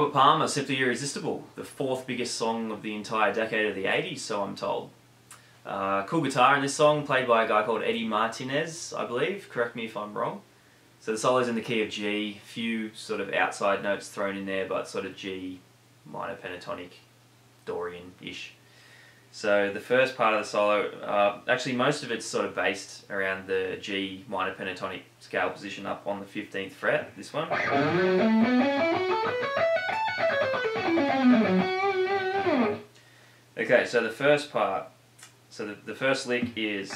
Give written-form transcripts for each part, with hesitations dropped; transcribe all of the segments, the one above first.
Robert Palmer, Simply Irresistible, the fourth biggest song of the entire decade of the 80s, so I'm told. Cool guitar in this song, played by a guy called Eddie Martinez, I believe. Correct me if I'm wrong. So the solo's in the key of G, few sort of outside notes thrown in there, but sort of G, minor pentatonic, Dorian-ish. So the first part of the solo, actually most of it's sort of based around the G minor pentatonic scale position up on the 15th fret, this one. Okay, so the first part, so the first lick is...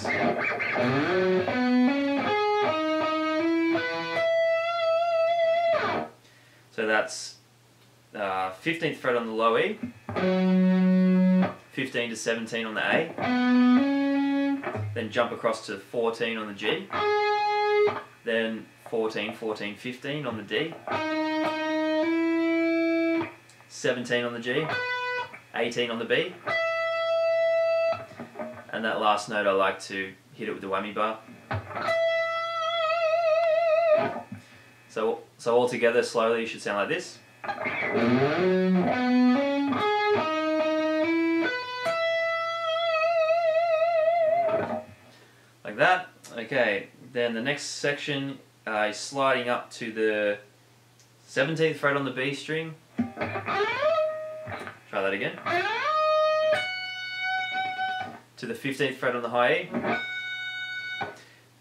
So that's 15th fret on the low E, 15 to 17 on the A, then jump across to 14 on the G, then 14, 14, 15 on the D, 17 on the G, 18 on the B, and that last note I like to hit it with the whammy bar. So all together slowly it should sound like this. Like that. Okay, then the next section is sliding up to the 17th fret on the B string. Try that again. To the 15th fret on the high E.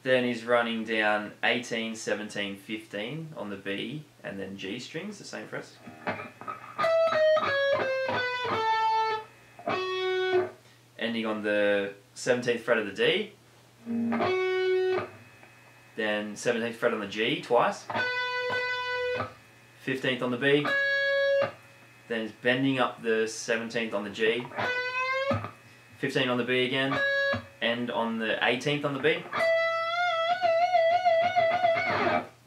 Then he's running down 18, 17, 15 on the B and then G strings, the same frets. Ending on the 17th fret of the D. Then 17th fret on the G twice. 15th on the B. Then it's bending up the 17th on the G. 15 on the B again. And on the 18th on the B.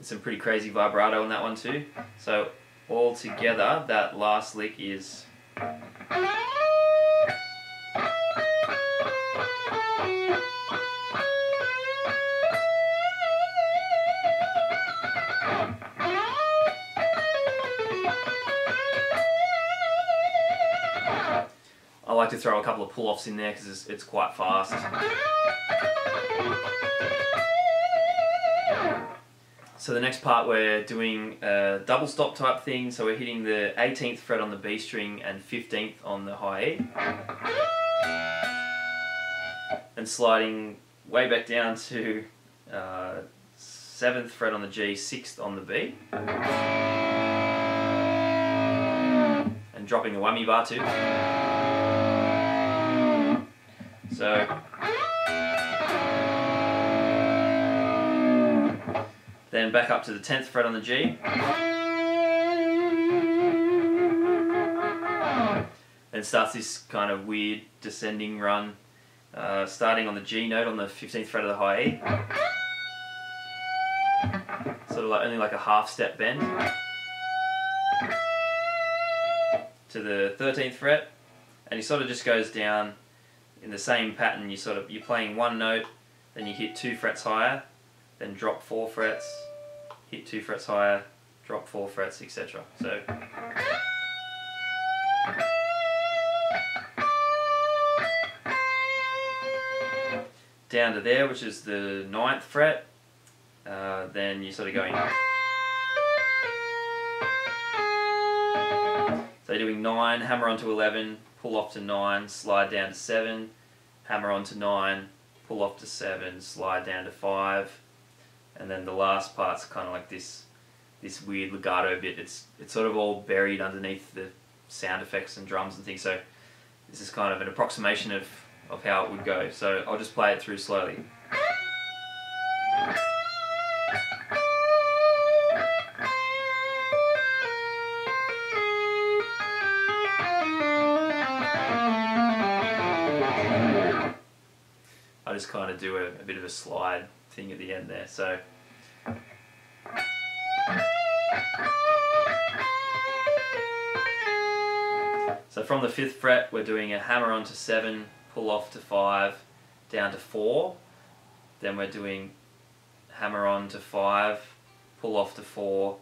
Some pretty crazy vibrato on that one too. So all together, that last lick is... I like to throw a couple of pull-offs in there because it's quite fast. So the next part we're doing a double stop type thing, so we're hitting the 18th fret on the B string and 15th on the high E. And sliding way back down to 7th fret on the G, 6th on the B. And dropping the whammy bar too. So... Then back up to the 10th fret on the G. Then starts this kind of weird descending run, starting on the G note on the 15th fret of the high E. Sort of like only like a half step bend. To the 13th fret, and he sort of just goes down in the same pattern. You're playing one note, then you hit 2 frets higher, then drop 4 frets, hit 2 frets higher, drop 4 frets, etc. So down to there, which is the 9th fret, then you're sort of going... So you're doing 9, hammer onto 11, pull off to 9, slide down to 7, hammer onto 9, pull off to 7, slide down to 5, and then the last part's kind of like this weird legato bit. It's sort of all buried underneath the sound effects and drums and things, so this is kind of an approximation of how it would go. So I'll just play it through slowly. I just kind of do a bit of a slide thing at the end there. So from the 5th fret we're doing a hammer onto 7, pull off to 5, down to 4, then we're doing hammer on to 5, pull off to 4,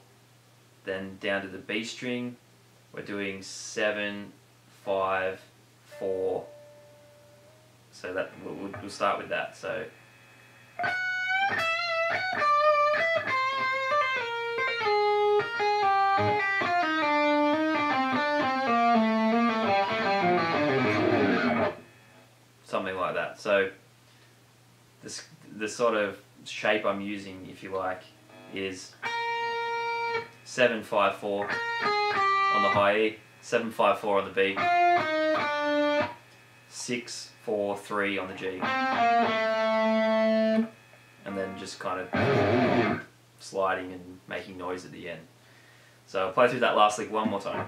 then down to the B string, we're doing 7, 5, 4. So that we'll start with that. So. Something like that. So the sort of shape I'm using, if you like, is 7, 5, 4 on the high E, 7, 5, 4 on the B, 6, 4, 3 on the G, and then just kind of sliding and making noise at the end. So I'll play through that last lick one more time.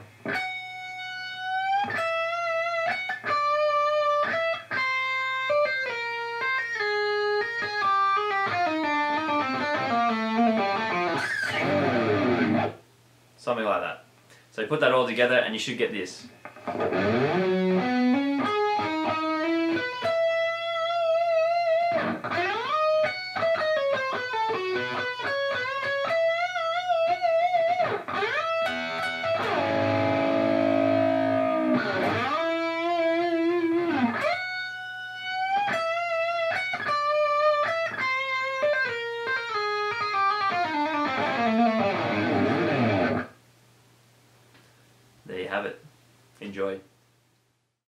Something like that. So you put that all together and you should get this.